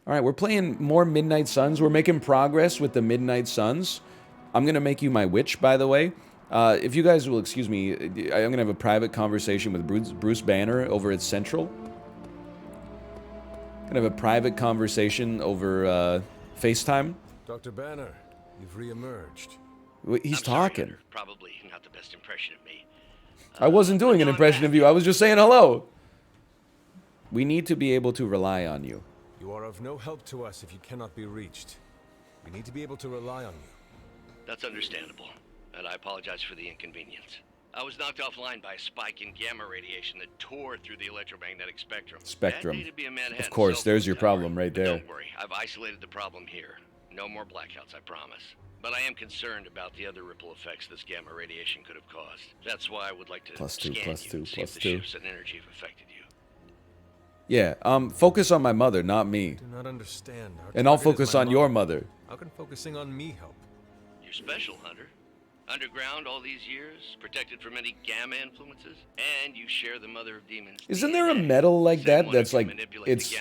Alright, we're playing more Midnight Suns. We're making progress with the Midnight Suns. I'm gonna make you my witch, by the way. If you guys will excuse me, I'm gonna have a private conversation with Bruce Banner over at Central. Gonna have a private conversation over FaceTime. Dr. Banner, you've re-emerged. He's talking. Sorry, probably not the best impression of me. I wasn't doing an impression of you. I was just saying hello. We need to be able to rely on you. You are of no help to us if you cannot be reached. We need to be able to rely on you. That's understandable, and I apologize for the inconvenience. I was knocked offline by a spike in gamma radiation that tore through the electromagnetic spectrum. Spectrum. That day to be a Manhattan Of course, cell there's phone your tower. problem right But there. don't worry, I've isolated the problem here. No more blackouts, I promise. But I am concerned about the other ripple effects this gamma radiation could have caused. That's why I would like to scan you, see if the shifts in energy have affected you. Yeah, focus on my mother, not me. Do not understand. And I'll focus on your mother. How can focusing on me help? You're special, Hunter. Underground all these years, protected from any gamma influences, and you share the mother of demons. Isn't there a metal like that that's like, it's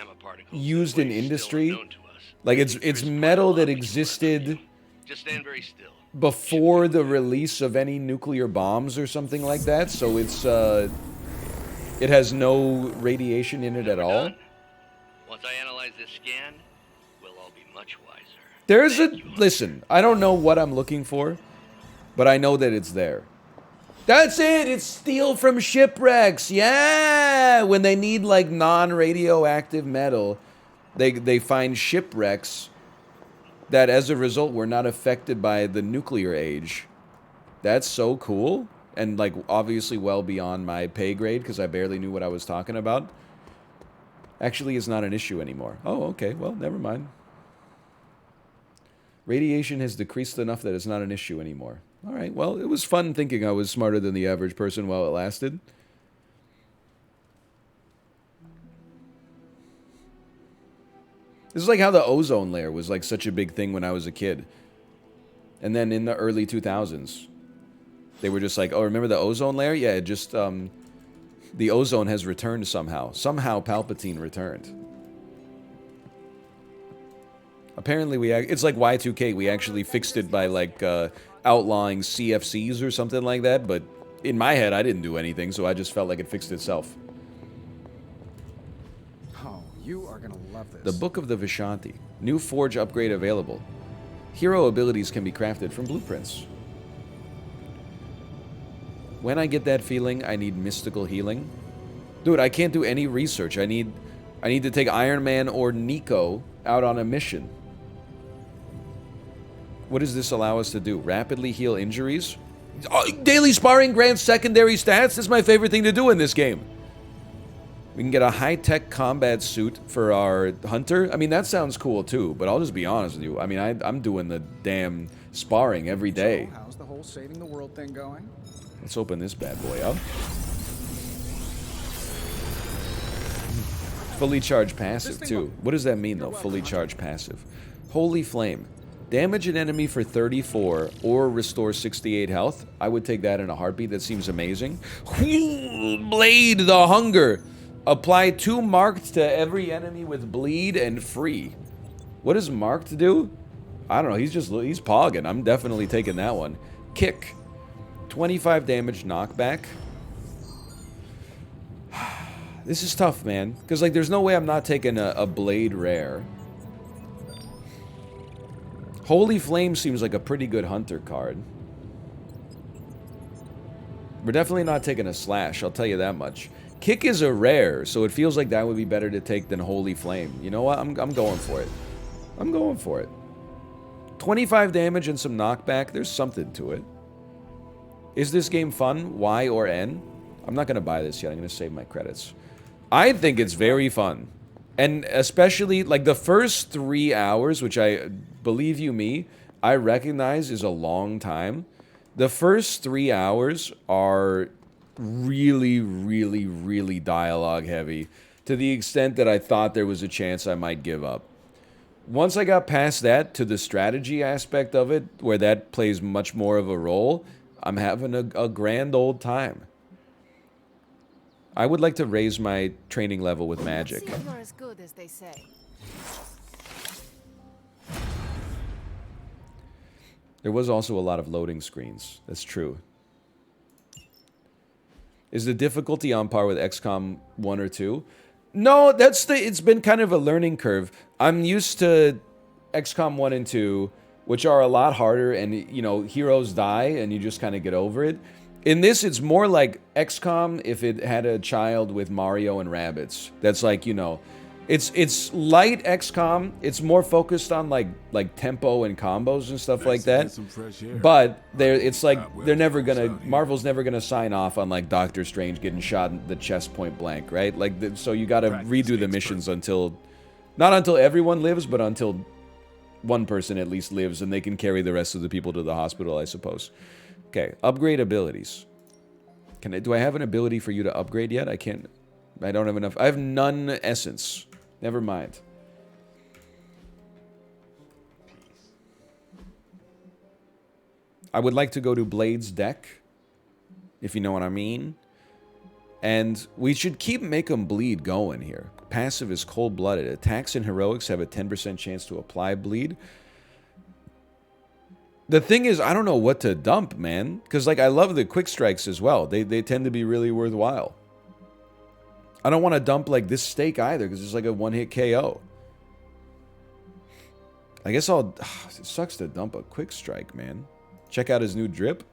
used in industry? Like it's metal that existed Just stand very still. before the release of any nuclear bombs or something like that, so it's it has no radiation in it at all. Once I analyze this scan, we'll all be much wiser. There's listen, I don't know what I'm looking for, but I know that it's there. That's it, it's steel from shipwrecks. Yeah, when they need like non-radioactive metal, they find shipwrecks that as a result were not affected by the nuclear age. That's so cool. And, like, obviously well beyond my pay grade, because I barely knew what I was talking about. Actually, it's not an issue anymore. Oh, okay. Well, never mind. Radiation has decreased enough that it's not an issue anymore. All right. Well, it was fun thinking I was smarter than the average person while it lasted. This is like how the ozone layer was, like, such a big thing when I was a kid. And then in the early 2000s... they were just like, oh, remember the ozone layer? Yeah, it just, the ozone has returned somehow. Somehow Palpatine returned. Apparently, it's like Y2K. We actually fixed it by, like, outlawing CFCs or something like that. But in my head, I didn't do anything, so I just felt like it fixed itself. Oh, you are gonna love this. The Book of the Vishanti. New Forge upgrade available. Hero abilities can be crafted from blueprints. When I get that feeling, I need mystical healing. Dude, I can't do any research. I need to take Iron Man or Nico out on a mission. What does this allow us to do? Rapidly heal injuries? Oh, daily sparring grants secondary stats? That's my favorite thing to do in this game. We can get a high-tech combat suit for our hunter. I mean, that sounds cool too, but I'll just be honest with you. I mean, I'm doing the damn sparring every day. So, how's the whole saving the world thing going? Let's open this bad boy up. Fully charged passive, too. What does that mean, though? Fully charged passive. Holy Flame. Damage an enemy for 34 or restore 68 health. I would take that in a heartbeat. That seems amazing. Blade the Hunger. Apply 2 marked to every enemy with bleed and free. What does marked do? I don't know. He's pogging. I'm definitely taking that one. Kick. 25 damage knockback. This is tough, man. Because, like, there's no way I'm not taking a Blade Rare. Holy Flame seems like a pretty good hunter card. We're definitely not taking a Slash, I'll tell you that much. Kick is a rare, so it feels like that would be better to take than Holy Flame. You know what? I'm going for it. I'm going for it. 25 damage and some knockback. There's something to it. Is this game fun? Y or N? I'm not going to buy this yet. I'm going to save my credits. I think it's very fun. And especially, like, the first 3 hours, which I, believe you me, I recognize is a long time. The first 3 hours are really, really, really dialogue heavy. To the extent that I thought there was a chance I might give up. Once I got past that to the strategy aspect of it, where that plays much more of a role... I'm having a grand old time. I would like to raise my training level with magic. Let's see if you're as good as they say. There was also a lot of loading screens. That's true. Is the difficulty on par with XCOM 1 or 2? No, it's been kind of a learning curve. I'm used to XCOM 1 and 2, which are a lot harder, and, you know, heroes die, and you just kind of get over it. In this, it's more like XCOM if it had a child with Mario and Rabbids. That's like, you know, it's light XCOM. It's more focused on like tempo and combos and stuff like that. But they're never gonna, Marvel's never gonna sign off on like Doctor Strange getting shot in the chest point blank, right? Like, so you got to redo the missions until, not until everyone lives, but until one person at least lives, and they can carry the rest of the people to the hospital, I suppose. Okay, upgrade abilities. Do I have an ability for you to upgrade yet? I can't. I don't have enough. I have none essence. Never mind. I would like to go to Blade's deck, if you know what I mean. And we should keep Make 'em Bleed going here. Passive is cold-blooded. Attacks and heroics have a 10% chance to apply bleed. The thing is, I don't know what to dump, man. Because, like, I love the quick strikes as well. They tend to be really worthwhile. I don't want to dump, like, this stake either, because it's like a one-hit KO. I guess I'll... It sucks to dump a quick strike, man. Check out his new drip.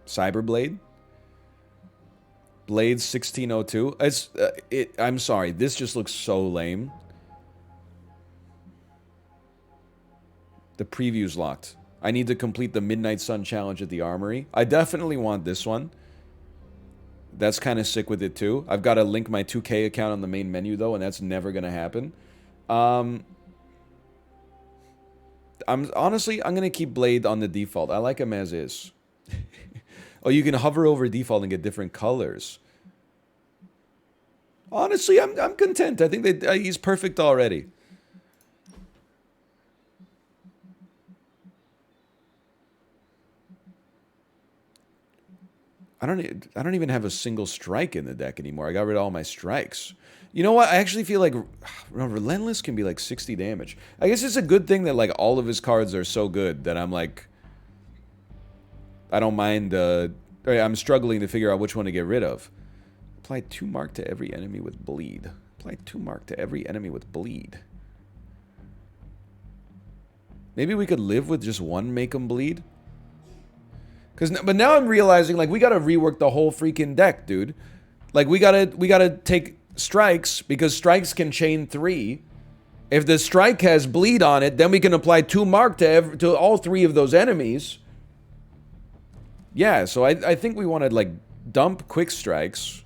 Cyberblade. Blade 1602. I'm sorry, this just looks so lame. The preview's locked. I need to complete the Midnight Sun challenge at the Armory. I definitely want this one. That's kind of sick with it too. I've got to link my 2K account on the main menu though, and that's never going to happen. Honestly, I'm going to keep Blade on the default. I like him as is. Oh, you can hover over default and get different colors. Honestly, I'm content. I think that he's perfect already. I don't even have a single strike in the deck anymore. I got rid of all my strikes. You know what? I actually feel like Relentless can be like 60 damage. I guess it's a good thing that like all of his cards are so good that I'm like, I don't mind. I'm struggling to figure out which one to get rid of. Apply 2 mark to every enemy with bleed. Apply 2 mark to every enemy with bleed. Maybe we could live with just one Make 'em Bleed. But now I'm realizing, like, we gotta rework the whole freaking deck, dude. Like, we gotta take strikes, because strikes can chain 3. If the strike has bleed on it, then we can apply 2 mark to all 3 of those enemies. Yeah, so I think we want to, like, dump quick strikes.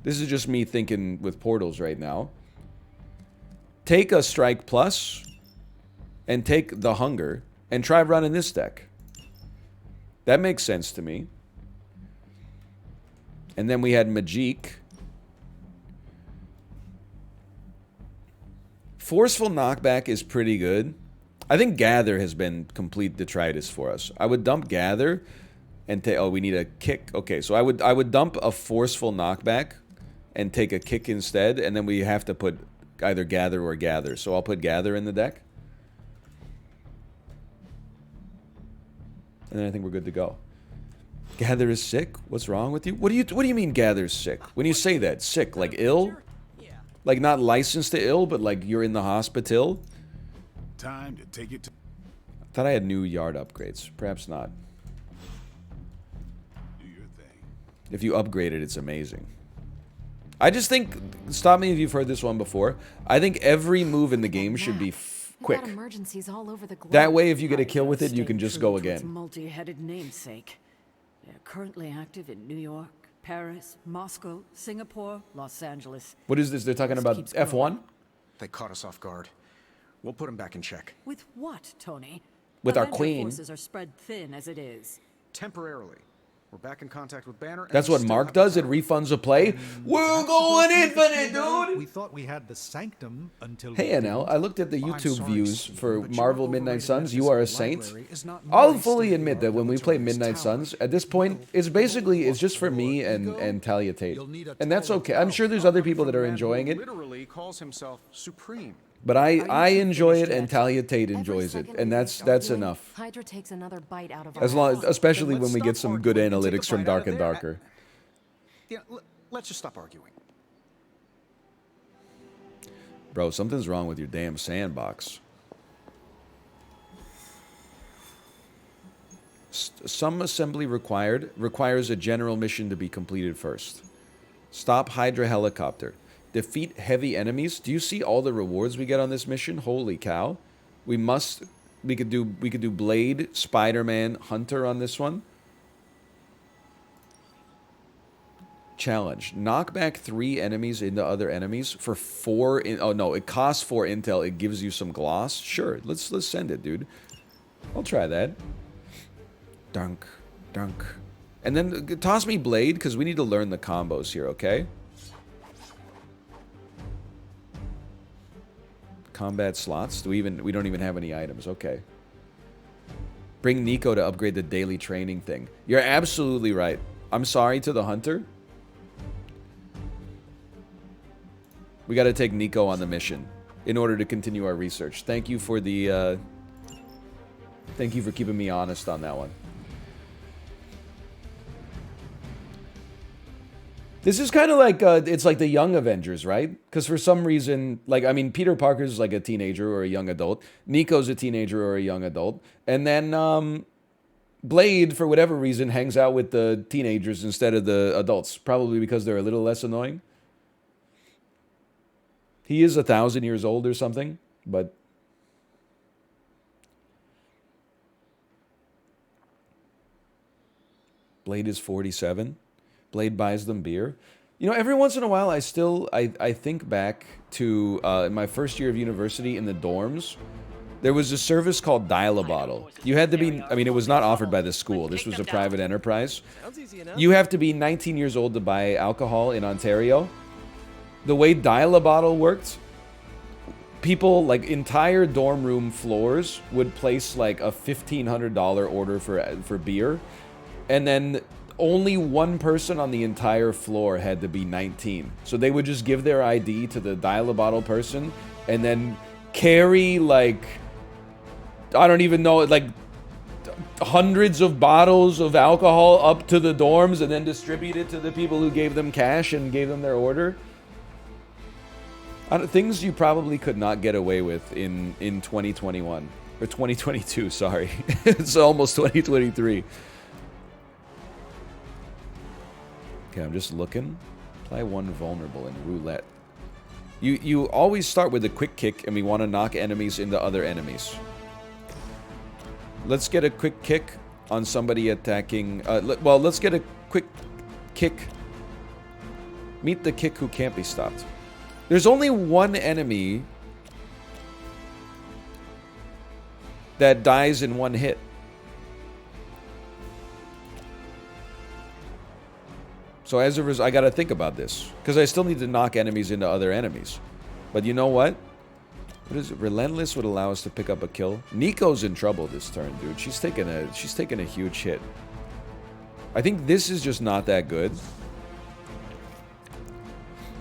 This is just me thinking with portals right now. Take a strike plus, and take the hunger, and try running this deck. That makes sense to me. And then we had Majik. Forceful knockback is pretty good. I think Gather has been complete detritus for us. I would dump Gather and take... Oh, we need a kick. Okay, so I would dump a forceful knockback and take a kick instead, and then we have to put either Gather or Gather. So I'll put Gather in the deck. And then I think we're good to go. Gather is sick? What's wrong with you? What do you mean Gather's sick? When you say that, sick, like ill? Like not licensed to ill, but like you're in the hospital? Time to take it to... I thought I had new yard upgrades. Perhaps not. Do your thing. If you upgrade it, it's amazing. I just think, stop me if you've heard this one before, I think every move in the game should be quick. Emergencies all over the globe. That way, if you get a kill with it, you can just go again. Multi-headed namesake. They're currently active in New York, Paris, Moscow, Singapore, Los Angeles. What is this? They're talking about F1? They caught us off guard. We'll put them back in check. With what, Tony? With our Avenger queen. Forces are spread thin as it is. Temporarily. We're back in contact with Banner. That's what Mark does. It refunds a play. We're going infinite, dude. We thought we had the sanctum until... Hey, NL, I looked at the YouTube sorry, views Steve, for but Marvel your Midnight overrated Suns. You are a Memphis saint. library is not I'll my fully state admit that when we play Midnight Suns, at this point, it's basically, it's just for me and Talia Tate. And that's okay. I'm sure there's other people that are enjoying it. Literally calls himself supreme. But Are I you two enjoy it, finished and yet? Talia Tate Every enjoys it, second and we that's waste arguing, enough. Hydra takes another bite out of As our long, apples. especially Then when let's we get stop some good arguing and take a analytics from bite out Dark of and their- Darker. Yeah, let's just stop arguing. Bro, something's wrong with your damn sandbox. Some assembly requires a general mission to be completed first. Stop Hydra helicopter. Defeat heavy enemies. Do you see all the rewards we get on this mission? Holy cow. We could do Blade, Spider-Man, Hunter on this one. Challenge. Knock back 3 enemies into other enemies for 4 oh no, it costs 4 intel. It gives you some gloss. Sure, let's send it, dude. I'll try that. Dunk, dunk. And then toss me Blade, because we need to learn the combos here, okay? Combat slots. We don't even have any items. Okay. Bring Nico to upgrade the daily training thing. You're absolutely right. I'm sorry to the Hunter. We got to take Nico on the mission in order to continue our research. Thank you for the thank you for keeping me honest on that one. This is kind of like, it's like the Young Avengers, right? Because for some reason, like, I mean, Peter Parker's like a teenager or a young adult. Nico's a teenager or a young adult. And then Blade, for whatever reason, hangs out with the teenagers instead of the adults. Probably because they're a little less annoying. He is 1,000 years old or something, but... Blade is 47. Blade buys them beer. You know, every once in a while, I think back to in my first year of university in the dorms. There was a service called Dial-A-Bottle. You had to be, I mean, it was not offered by the school. This was a private enterprise. You have to be 19 years old to buy alcohol in Ontario. The way Dial-A-Bottle worked, people, like, entire dorm room floors would place, like, a $1,500 order for beer. And then only one person on the entire floor had to be 19. So they would just give their ID to the Dial-A-Bottle person and then carry, like, I don't even know, like, hundreds of bottles of alcohol up to the dorms and then distribute it to the people who gave them cash and gave them their order. Things you probably could not get away with in 2021. Or 2022, sorry. It's almost 2023. Okay, I'm just looking. Apply 1 vulnerable in roulette. You always start with a quick kick, and we want to knock enemies into other enemies. Let's get a quick kick on somebody attacking... well, let's get a quick kick. Meet the kick who can't be stopped. There's only one enemy that dies in 1 hit. So as a result, I gotta think about this. Because I still need to knock enemies into other enemies. But you know what? What is it? Relentless would allow us to pick up a kill. Nico's in trouble this turn, dude. She's taking a huge hit. I think this is just not that good.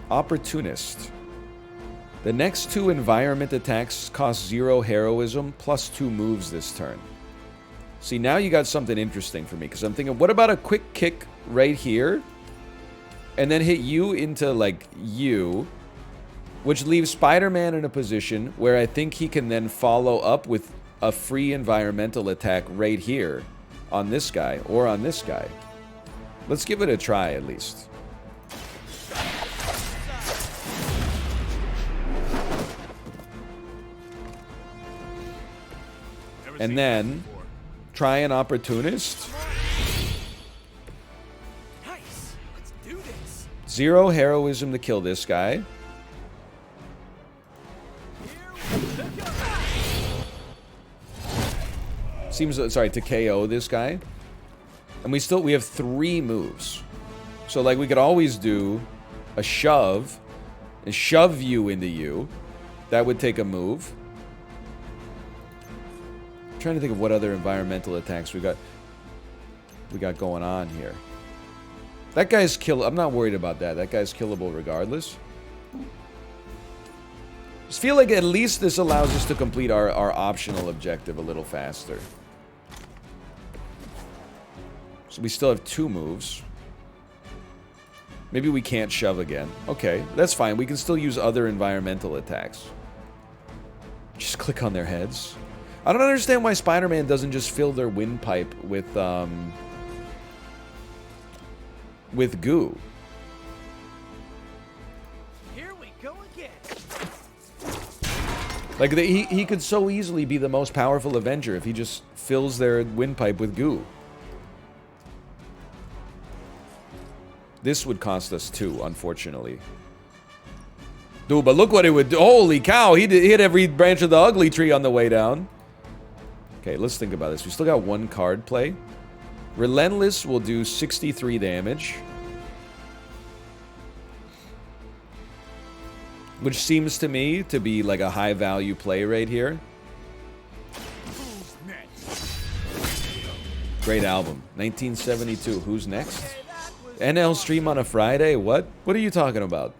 Opportunist. The next 2 environment attacks cost 0 heroism plus 2 moves this turn. See, now you got something interesting for me. Because I'm thinking, what about a quick kick right here? And then hit you into, like, you. Which leaves Spider-Man in a position where I think he can then follow up with a free environmental attack right here. On this guy, or on this guy. Let's give it a try, at least. And then, try an opportunist. Nice. Let's do this. 0 heroism to kill this guy. Seems, sorry, to KO this guy. And we have 3 moves. So, like, we could always do a shove and shove you into you. That would take a move. I'm trying to think of what other environmental attacks we got going on here. That guy's kill. I'm not worried about that. That guy's killable regardless. I feel like at least this allows us to complete our optional objective a little faster. So we still have 2 moves. Maybe we can't shove again. Okay, that's fine. We can still use other environmental attacks. Just click on their heads. I don't understand why Spider-Man doesn't just fill their windpipe with goo. Here we go again. Like, he could so easily be the most powerful Avenger if he just fills their windpipe with goo. This would cost us 2, unfortunately. Dude, but look what it would do. Holy cow, he hit every branch of the ugly tree on the way down. Okay, let's think about this. We still got 1 card play. Relentless will do 63 damage. Which seems to me to be like a high value play right here. Great album. 1972. Who's next? NL stream on a Friday? What? What are you talking about?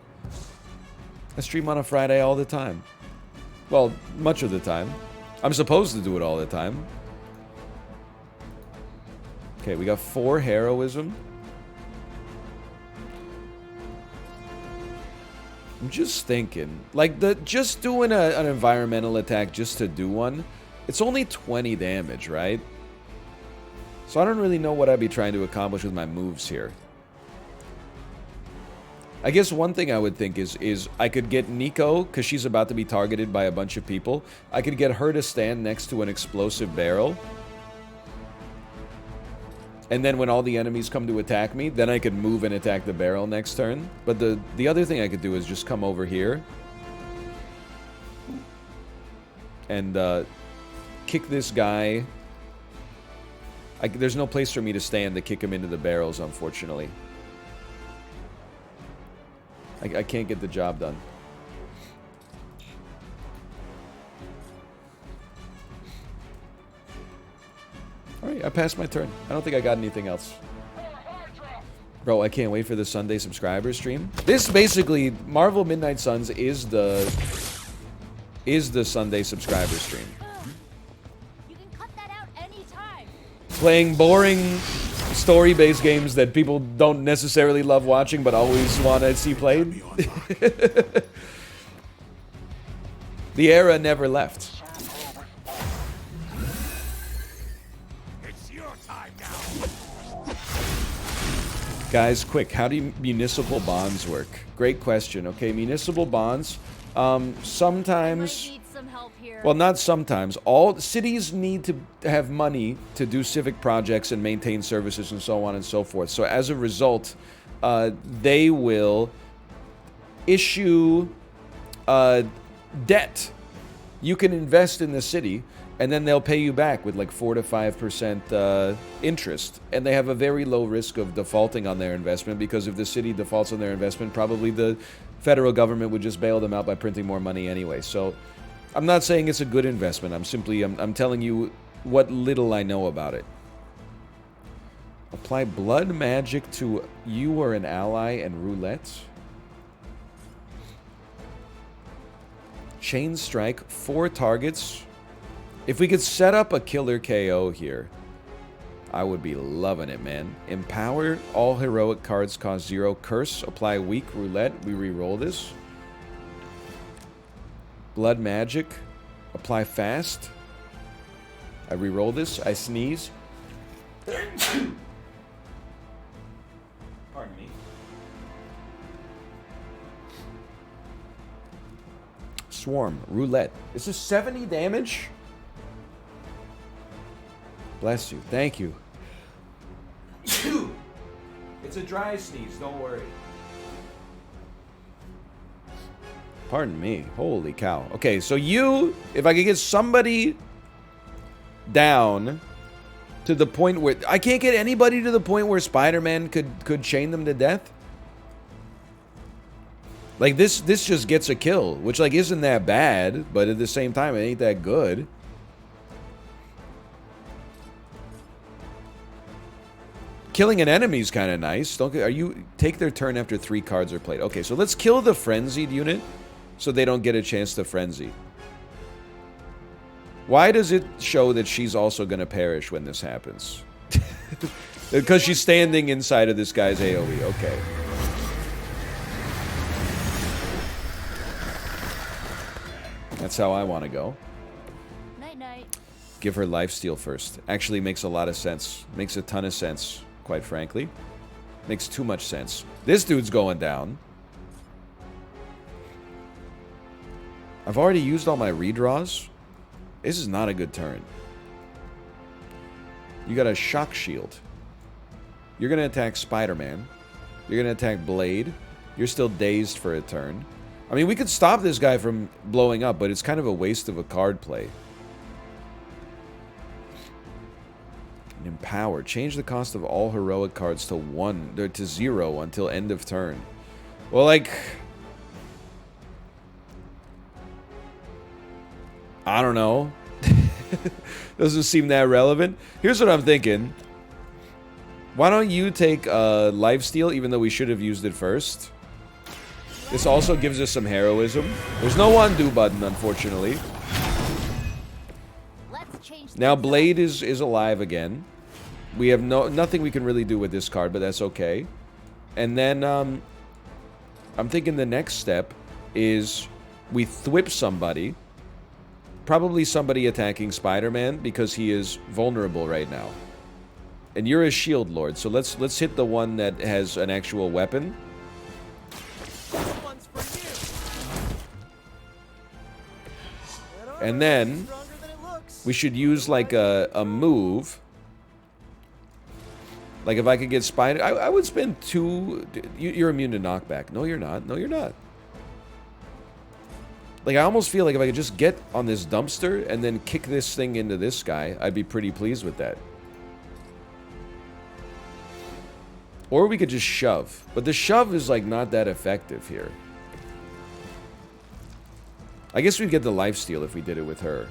I stream on a Friday all the time. Well, much of the time. I'm supposed to do it all the time. Okay, we got 4 heroism. I'm just thinking, like, just doing an environmental attack just to do one, it's only 20 damage, right? So I don't really know what I'd be trying to accomplish with my moves here. I guess one thing I would think is I could get Nico, because she's about to be targeted by a bunch of people. I could get her to stand next to an explosive barrel. And then when all the enemies come to attack me, then I could move and attack the barrel next turn. But the other thing I could do is just come over here. And kick this guy. There's no place for me to stand to kick him into the barrels, unfortunately. I can't get the job done. Alright, I passed my turn. I don't think I got anything else. Bro, I can't wait for the Sunday subscriber stream. This basically, Marvel Midnight Suns is the Sunday subscriber stream. You can cut that out anytime. Playing boring story-based games that people don't necessarily love watching but always want to see played. The era never left. It's your time now. Guys, quick, how do municipal bonds work? Great question. Okay, municipal bonds, sometimes... Might need some help here. Well, not sometimes. All cities need to have money to do civic projects and maintain services and so on and so forth. So as a result, they will issue debt. You can invest in the city, and then they'll pay you back with like 4 to 5% interest. And they have a very low risk of defaulting on their investment, because if the city defaults on their investment, probably the federal government would just bail them out by printing more money anyway. So I'm not saying it's a good investment. I'm telling you what little I know about it. Apply blood magic to you or an ally and roulette. Chain strike, 4 targets. If we could set up a killer KO here, I would be loving it, man. Empower, all heroic cards cost 0. Curse, apply weak roulette. We re-roll this. Blood magic, apply fast. I re-roll this. I sneeze. Pardon me. Swarm, roulette. Is this 70 damage? Bless you. Thank you. It's a dry sneeze, don't worry. Pardon me. Holy cow. Okay, so if I could get somebody down to the point where... I can't get anybody to the point where Spider-Man could chain them to death? Like, this just gets a kill, which, like, isn't that bad, but at the same time, it ain't that good. Killing an enemy is kind of nice. Take their turn after 3 cards are played. Okay, so let's kill the frenzied unit so they don't get a chance to frenzy. Why does it show that she's also going to perish when this happens? Because she's standing inside of this guy's AoE. Okay. That's how I want to go. Night-night. Give her lifesteal first. Actually makes a lot of sense. Makes a ton of sense, quite frankly. Makes too much sense. This dude's going down. I've already used all my redraws. This is not a good turn. You got a shock shield. You're going to attack Spider-Man. You're going to attack Blade. You're still dazed for a turn. I mean, we could stop this guy from blowing up, but it's kind of a waste of a card play. Empower. Change the cost of all heroic cards to 1 or to 0 until end of turn. Well, like, I don't know. Doesn't seem that relevant. Here's what I'm thinking. Why don't you take lifesteal, even though we should have used it first? This also gives us some heroism. There's no undo button, unfortunately. Let's change Now things Blade is alive again. We have nothing we can really do with this card, but that's okay. And then I'm thinking the next step is we thwip somebody. Probably somebody attacking Spider-Man because he is vulnerable right now. And you're a shield lord, so let's hit the one that has an actual weapon. This one's for you. And then Stronger than it looks. we should use like a move. Like if I could get Spider, I would spend 2. You're immune to knockback. No, you're not. No, you're not. Like, I almost feel like if I could just get on this dumpster and then kick this thing into this guy, I'd be pretty pleased with that. Or we could just shove. But the shove is, like, not that effective here. I guess we'd get the lifesteal if we did it with her.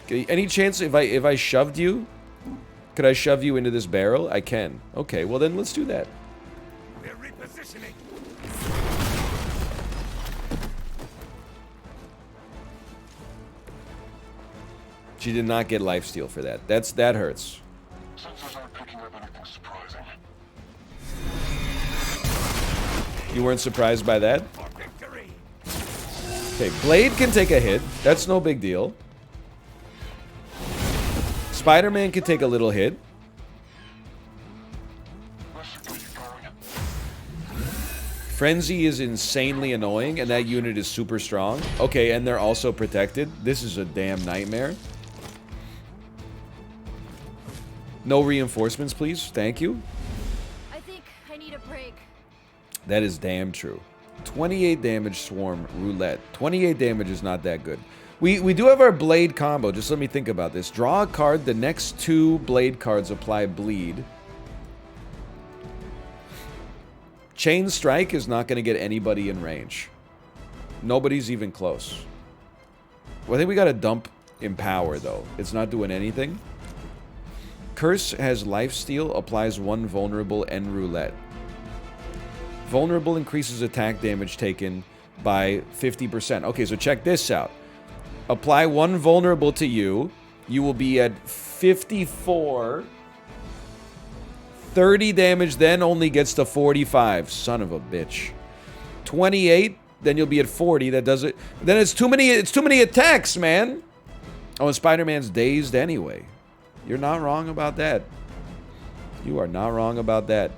Okay, any chance if I shoved you? Could I shove you into this barrel? I can. Okay, well then let's do that. We're repositioning. She did not get lifesteal for that. That hurts. Sensors aren't picking up anything surprising. You weren't surprised by that? For victory. Okay, Blade can take a hit. That's no big deal. Spider-Man can take a little hit. Frenzy is insanely annoying, and that unit is super strong. Okay, and they're also protected. This is a damn nightmare. No reinforcements, please. Thank you. I think I need a break. That is damn true. 28 damage swarm roulette. 28 damage is not that good. We do have our blade combo. Just let me think about this. Draw a card. The next 2 blade cards apply bleed. Chain Strike is not going to get anybody in range. Nobody's even close. Well, I think we got to dump Empower, though. It's not doing anything. Curse has lifesteal, applies 1 vulnerable and roulette. Vulnerable increases attack damage taken by 50%. Okay, so check this out. Apply 1 vulnerable to you. You will be at 54. 30 damage, then only gets to 45. Son of a bitch. 28, then you'll be at 40. That does it. Then it's too many attacks, man. Oh, and Spider-Man's dazed anyway. You're not wrong about that. You are not wrong about that.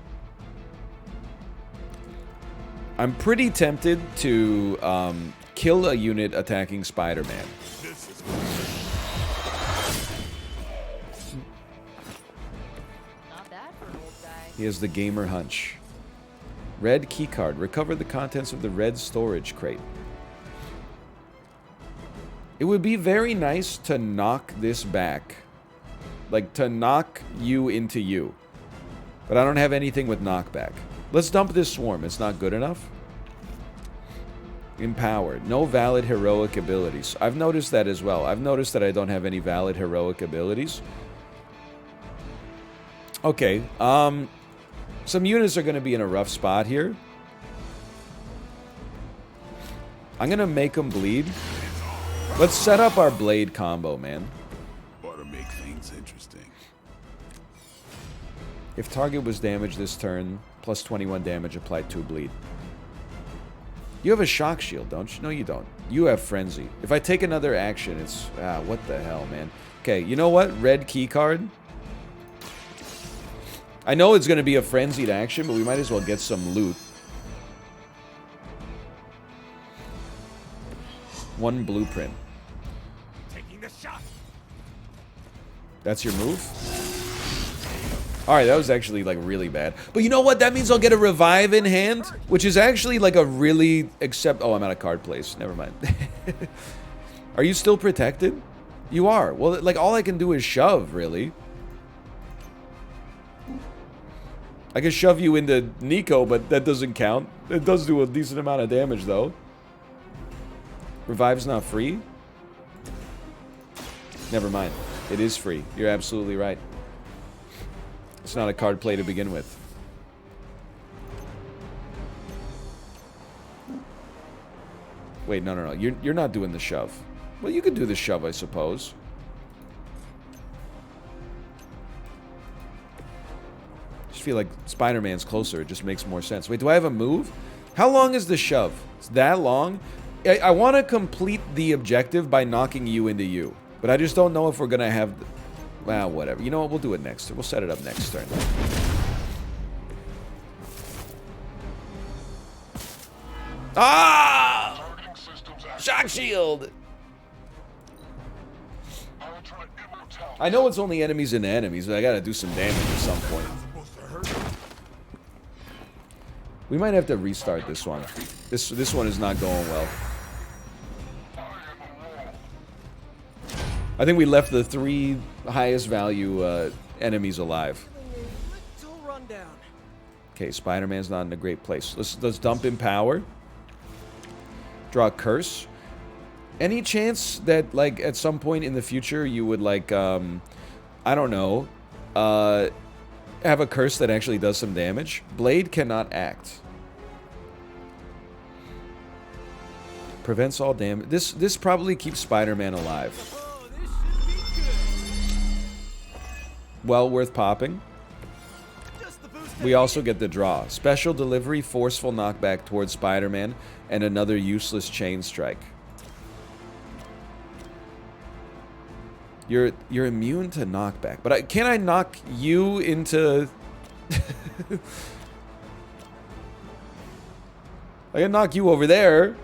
I'm pretty tempted to kill a unit attacking Spider-Man. Not bad for an old guy. He has the gamer hunch. Red keycard. Recover the contents of the red storage crate. It would be very nice to knock this back. Like, to knock you into you. But I don't have anything with knockback. Let's dump this swarm. It's not good enough. Empowered. No valid heroic abilities. I've noticed that as well. I've noticed that I don't have any valid heroic abilities. Okay. Some units are going to be in a rough spot here. I'm gonna make him bleed. Let's set up our blade combo, man. Ought to make things interesting. If target was damaged this turn, plus 21 damage applied to bleed. You have a shock shield, don't you? No, you don't. You have frenzy. If I take another action, it's... what the hell, man. Okay, you know what? Red key card. I know it's going to be a frenzied action, but we might as well get some loot. 1 blueprint. Taking the shot. That's your move? Alright, that was actually, like, really bad. But you know what? That means I'll get a revive in hand, which is actually, like, a really... Oh, I'm out of card place. Never mind. Are you still protected? You are. Well, like, all I can do is shove, really. I can shove you into Nico, but that doesn't count. It does do a decent amount of damage, though. Revive's not free? Never mind. It is free. You're absolutely right. It's not a card play to begin with. Wait, no. You're not doing the shove. Well, you could do the shove, I suppose. I just feel like Spider-Man's closer. It just makes more sense. Wait, do I have a move? How long is the shove? It's that long? I want to complete the objective by knocking you into you. But I just don't know if we're going to have... Well, whatever. You know what? We'll do it next turn. We'll set it up next turn. Ah! Shock shield! I know it's only enemies into enemies, but I gotta do some damage at some point. We might have to restart this one. This one is not going well. I think we left the 3 highest value enemies alive. Okay, Spider-Man's not in a great place. Let's dump in power. Draw a curse. Any chance that, like, at some point in the future you would, like, I don't know, have a curse that actually does some damage? Blade cannot act. Prevents all damage. This probably keeps Spider-Man alive. Well worth popping. We also get the draw. Special delivery, forceful knockback towards Spider-Man, and another useless chain strike. You're immune to knockback, but can I knock you into? I can knock you over there.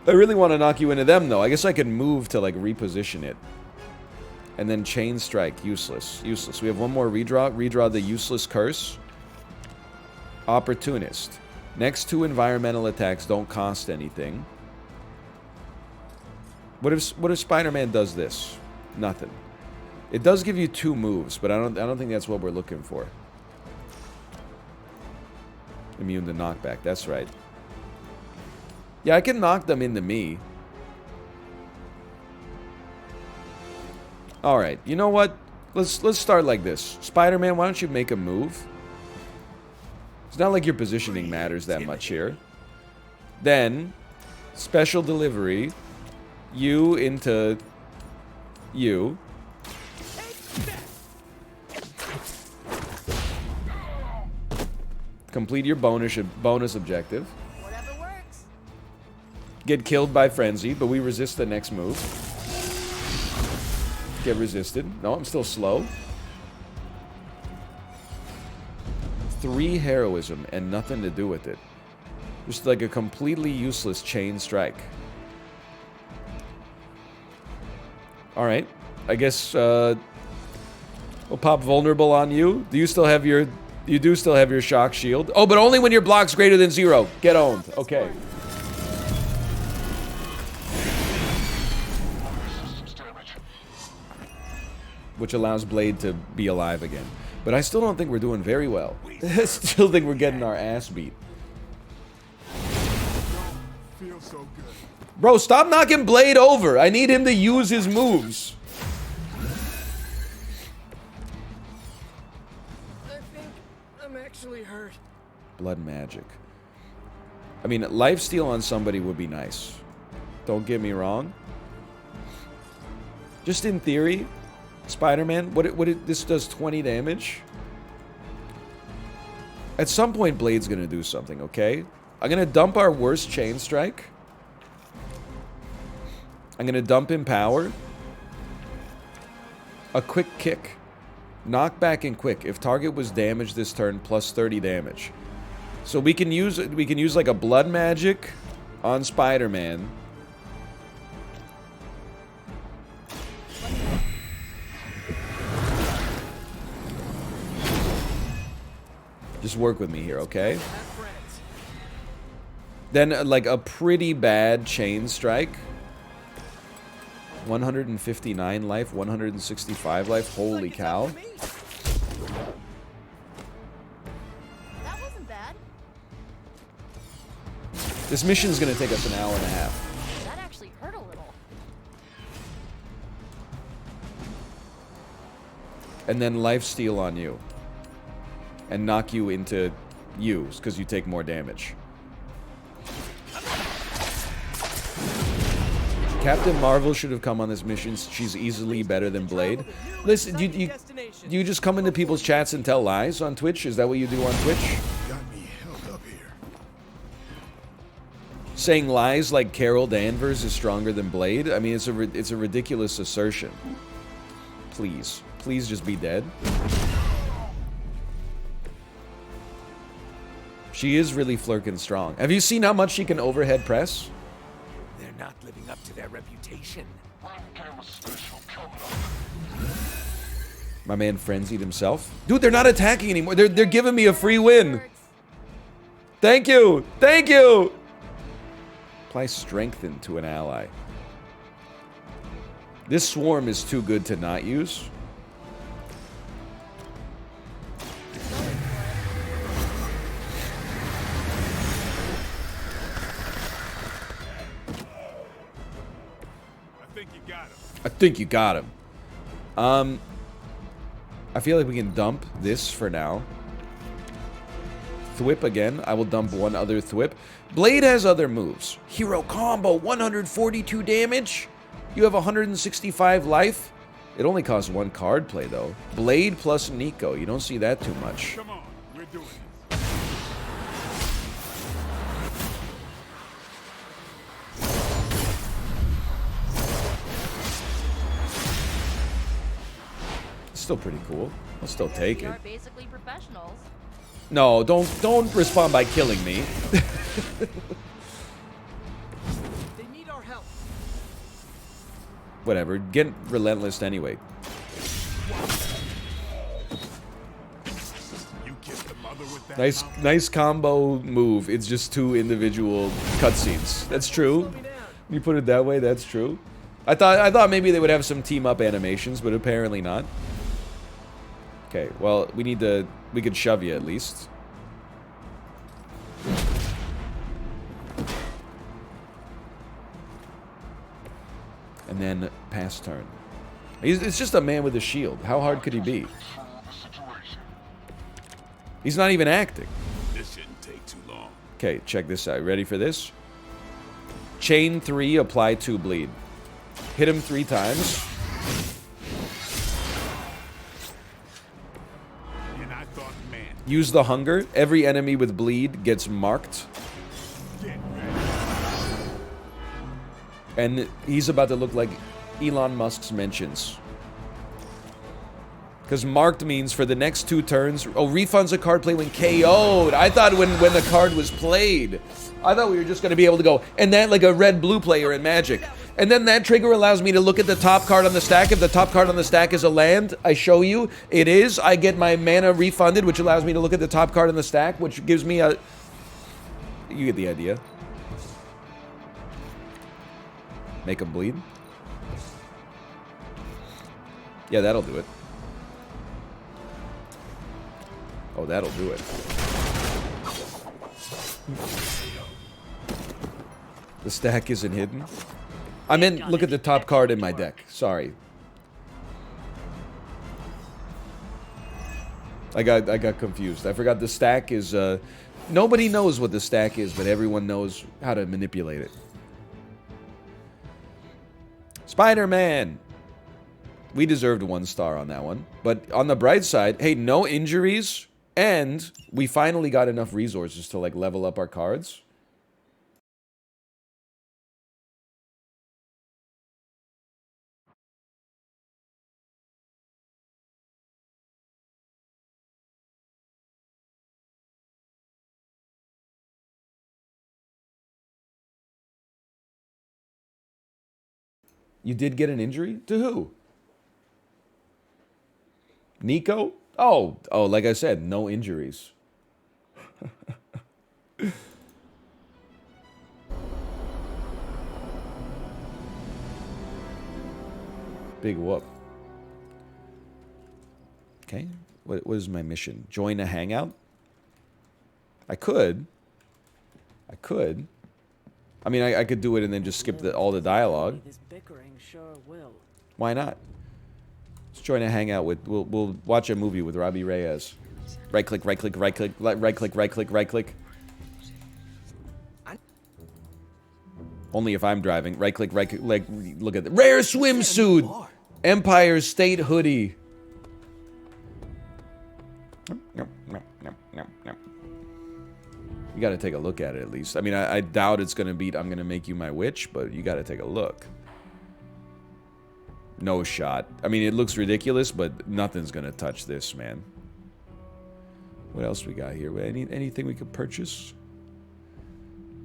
I really want to knock you into them, though. I guess I could move to, like, reposition it. And then chain strike, useless. Useless. We have one more redraw. Redraw the useless curse. Opportunist. Next 2 environmental attacks don't cost anything. What if Spider-Man does this? Nothing. It does give you 2 moves, but I don't think that's what we're looking for. Immune to knockback. That's right. Yeah, I can knock them into me. Alright, you know what? Let's start like this. Spider-Man, why don't you make a move? It's not like your positioning matters that much here. Then, special delivery. You into you. Complete your bonus objective. Whatever works. Get killed by Frenzy, but we resist the next move. Get resisted. No, I'm still slow. 3 heroism and nothing to do with it. Just like a completely useless chain strike. Alright. I guess, we'll pop vulnerable on you. Do you still have your... You do still have your shock shield. Oh, but only when your block's greater than 0. Get owned. Okay. Which allows Blade to be alive again. But I still don't think we're doing very well. I still think we're getting our ass beat. Bro, stop knocking Blade over. I need him to use his moves. I think I'm actually hurt. Blood magic. I mean, lifesteal on somebody would be nice. Don't get me wrong. Just in theory, Spider-Man, this does 20 damage. At some point, Blade's gonna do something, okay? I'm gonna dump our worst Chain Strike. I'm gonna dump Empower. A quick kick. Knockback and quick. If target was damaged this turn, plus 30 damage. So we can use like a blood magic on Spider-Man. Just work with me here, okay? Then, like, a pretty bad Chain Strike. 159 life, 165 life. Holy cow. That wasn't bad. This mission's gonna take us an hour and a half. That actually hurt a little. And then lifesteal on you. And knock you into U's, because you take more damage. Captain Marvel should have come on this mission. She's easily better than Blade. Listen, you just come into people's chats and tell lies on Twitch? Is that what you do on Twitch? Got me held up here. Saying lies like Carol Danvers is stronger than Blade? I mean, it's a ridiculous assertion. Please. Please just be dead. She is really flirkin' strong. Have you seen how much she can overhead press? They're not living up to their reputation. My man frenzied himself. Dude, they're not attacking anymore. They're giving me a free win. Thank you. Thank you. Apply strengthen to an ally. This swarm is too good to not use. I think you got him. I feel like we can dump this for now. Thwip again. I will dump one other Thwip. Blade has other moves. Hero combo, 142 damage. You have 165 life. It only costs one card play, though. Blade plus Nico. You don't see that too much. Come on, we're doing it. Still pretty cool. I'll still take We it. are basically professionals. No, don't respond by killing me. They need our help. Whatever. Get relentless anyway. You kissed the mother with that Nice combo move. It's just two individual cutscenes. That's true. You put it that way, that's true. I thought maybe they would have some team up animations, but apparently not. Okay, well, we could shove you at least. And then pass turn. It's just a man with a shield. How hard could he be? He's not even acting. This shouldn't take too long. Okay, check this out. Ready for this? Chain 3, apply 2 bleed. Hit him 3 times. And I thought, man, Use the hunger. Every enemy with bleed gets marked. get ready. And he's about to look like Elon Musk's mentions. Because marked means for the next 2 turns... Oh, refunds a card play when KO'd. I thought when the card was played. I thought we were just going to be able to go... And that like a red-blue player in Magic. And then that trigger allows me to look at the top card on the stack. If the top card on the stack is a land, I show you. It is. I get my mana refunded, which allows me to look at the top card on the stack, which gives me a... You get the idea. Make him bleed. Yeah, that'll do it. Oh, that'll do it. The stack isn't hidden. I meant look at the top card in my deck. Sorry. I got confused. I forgot the stack is the Nobody knows what the stack is, but everyone knows how to manipulate it. Spider-Man. We deserved 1 star on that one. But on the bright side, hey, no injuries, and we finally got enough resources to, like, level up our cards. You did get an injury? To who? Nico? Oh, like I said, no injuries. Big whoop. Okay. What is my mission? Join a hangout? I could. I mean, I could do it and then just skip all the dialogue. This bickering sure will. Why not? Let's join a hangout with... We'll watch a movie with Robbie Reyes. Right click, right click, right click, right click, right click, right click. Only if I'm driving. Right click, right click, like, look at the rare swimsuit! Empire State hoodie. You gotta take a look at it at least. I mean, I doubt it's gonna beat I'm gonna make you my witch, but you gotta take a look. No shot. I mean, it looks ridiculous, but nothing's gonna touch this, man. What else we got here? Anything we could purchase?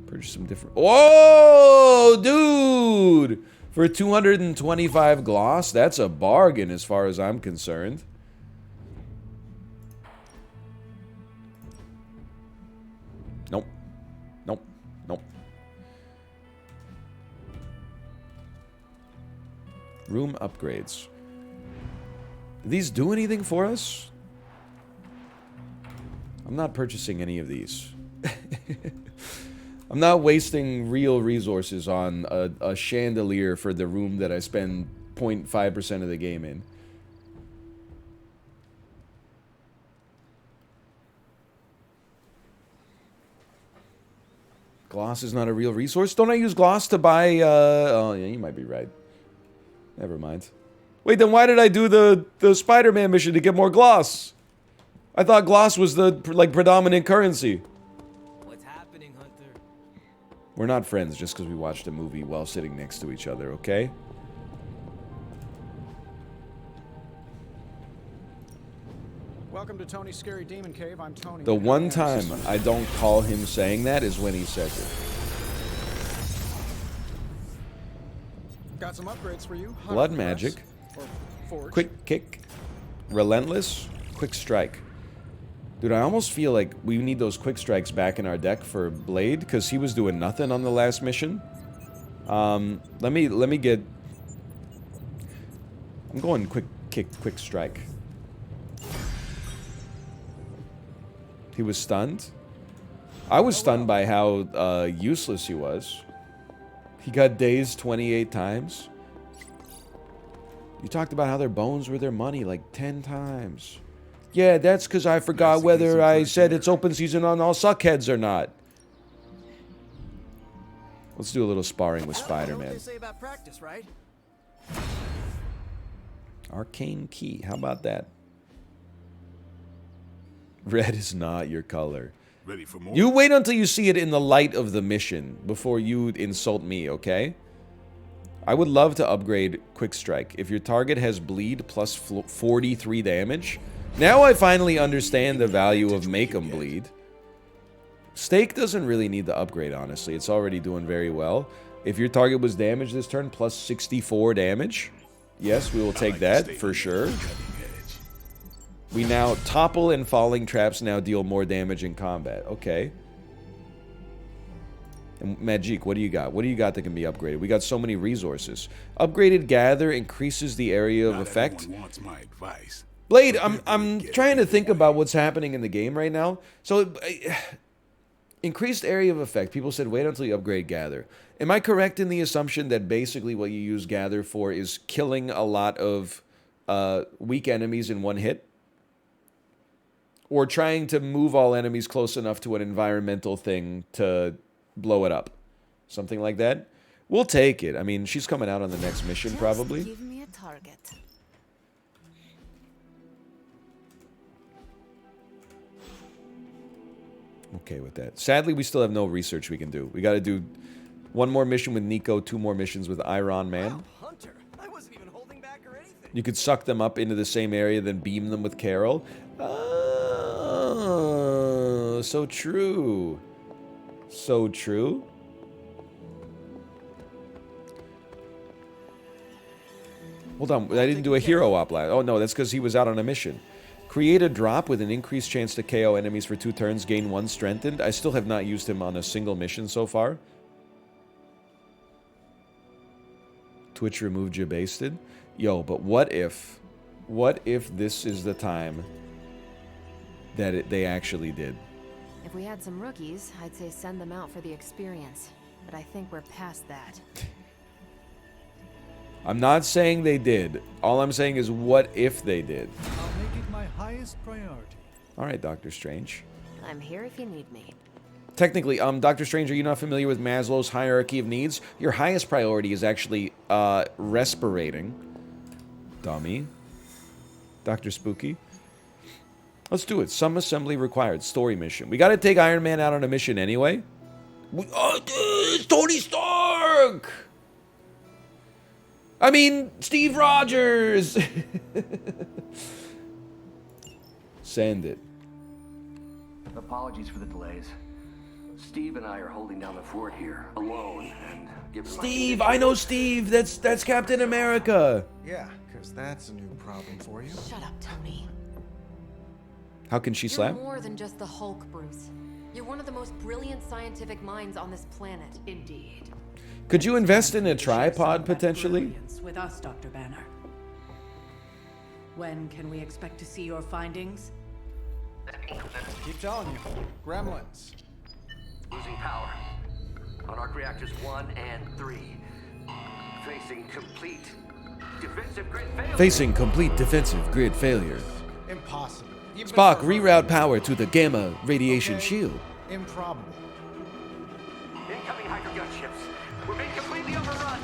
Purchase some different... Whoa, dude! For 225 gloss, that's a bargain as far as I'm concerned. Nope. Nope. Nope. Room upgrades. Do these do anything for us? I'm not purchasing any of these. I'm not wasting real resources on a chandelier for the room that I spend 0.5% of the game in. Gloss is not a real resource? Don't I use gloss to buy, oh, yeah, you might be right. Never mind. Wait, then why did I do the Spider-Man mission to get more gloss? I thought gloss was the, like, predominant currency. What's happening, Hunter? We're not friends just because we watched a movie while sitting next to each other, okay? Welcome to Tony's Scary Demon Cave. I'm Tony. The one time I don't call him saying that is when he says it. Got some upgrades for you. Blood magic. Quick kick. Relentless. Quick strike. Dude, I almost feel like we need those quick strikes back in our deck for Blade, because he was doing nothing on the last mission. Let me get... I'm going quick kick, quick strike. He was stunned? I was stunned by how useless he was. He got dazed 28 times. You talked about how their bones were their money like 10 times. Yeah, that's because I forgot whether I said it's open season on all suckheads or not. Let's do a little sparring with Spider-Man. What they say about practice, right? Arcane key. How about that? Red is not your color. Ready for more? You wait until you see it in the light of the mission before you insult me, okay? I would love to upgrade Quick Strike. If your target has bleed plus 43 damage... Now I finally understand the value of Make 'em Bleed. Stake doesn't really need the upgrade, honestly. It's already doing very well. If your target was damaged this turn, plus 64 damage. Yes, we will take that, for sure. We now... Topple and Falling Traps now deal more damage in combat. Okay. And Magic, what do you got? What do you got that can be upgraded? We got so many resources. Upgraded Gather increases the area of effect. Everyone wants my advice. Blade, I'm trying to think about what's happening in the game right now. So, increased area of effect. People said wait until you upgrade Gather. Am I correct in the assumption that basically what you use Gather for is killing a lot of weak enemies in one hit? Or trying to move all enemies close enough to an environmental thing to blow it up. Something like that. We'll take it. I mean, she's coming out on the next mission, Just probably. give me a target. Okay with that. Sadly, we still have no research we can do. We got to do one more mission with Nico, 2 more missions with Iron Man. Wow, Hunter, I wasn't even holding back or anything. You could suck them up into the same area, then beam them with Carol. Oh, so true. So true. Hold on, I didn't do a hero op last. Oh no, that's because he was out on a mission. Create a drop with an increased chance to KO enemies for 2 turns, gain 1 strengthened. I still have not used him on a single mission so far. Twitch removed you basted. Yo, but what if this is the time that they actually did? If we had some rookies, I'd say send them out for the experience. But I think we're past that. I'm not saying they did. All I'm saying is what if they did? I'll make it my highest priority. Alright, Doctor Strange. I'm here if you need me. Technically, Dr. Strange, are you not familiar with Maslow's hierarchy of needs? Your highest priority is actually, respirating. Dummy. Dr. Spooky. Let's do it. Some assembly required. Story mission. We gotta take Iron Man out on a mission anyway. It's Tony Stark! I mean, Steve Rogers! Send it. Apologies for the delays. Steve and I are holding down the fort here, alone, and given Steve! I know Steve! That's Captain America! Yeah, because that's a new problem for you. Shut up, Tony. How can she slap? You're more than just the Hulk, Bruce. You're one of the most brilliant scientific minds on this planet. Indeed. Could you invest in a tripod, potentially? With us, Dr. Banner. When can we expect to see your findings? Keep telling you. Gremlins. losing power on arc reactors 1 and 3. Facing complete defensive grid failure. Facing complete defensive grid failure. Impossible. Even Spock, for- reroute power to the gamma radiation shield. Improbable. Incoming Hydro gunships. We're being completely overrun.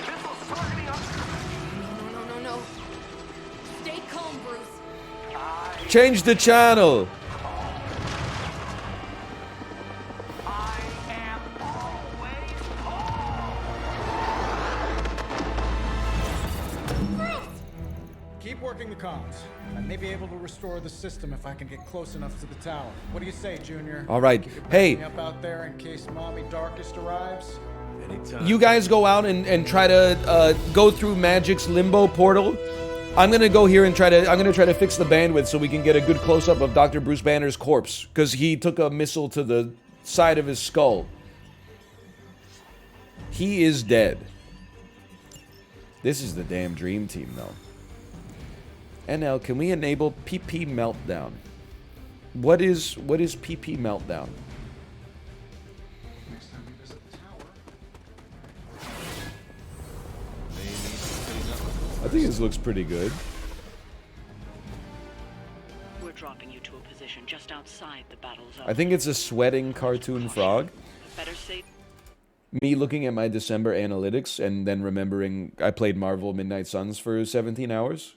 Missiles targeting us. No. Stay calm, Bruce. Change the channel. I am always Keep working the comms. I may be able to restore the system if I can get close enough to the tower. What do you say, Junior? All right. You can Hey. pick me up out there in case Mommy Darkest arrives. Anytime. You guys go out and try to go through Magic's limbo portal. I'm gonna go here and try to fix the bandwidth so we can get a good close up of Dr. Bruce Banner's corpse because he took a missile to the side of his skull. He is dead. This is the damn dream team, though. NL, can we enable PP meltdown? What is PP meltdown? I think this looks pretty good. We're dropping you to a position just outside the battle zone. I think it's a sweating cartoon frog. Better safe. Me looking at my December analytics and then remembering I played Marvel Midnight Suns for 17 hours.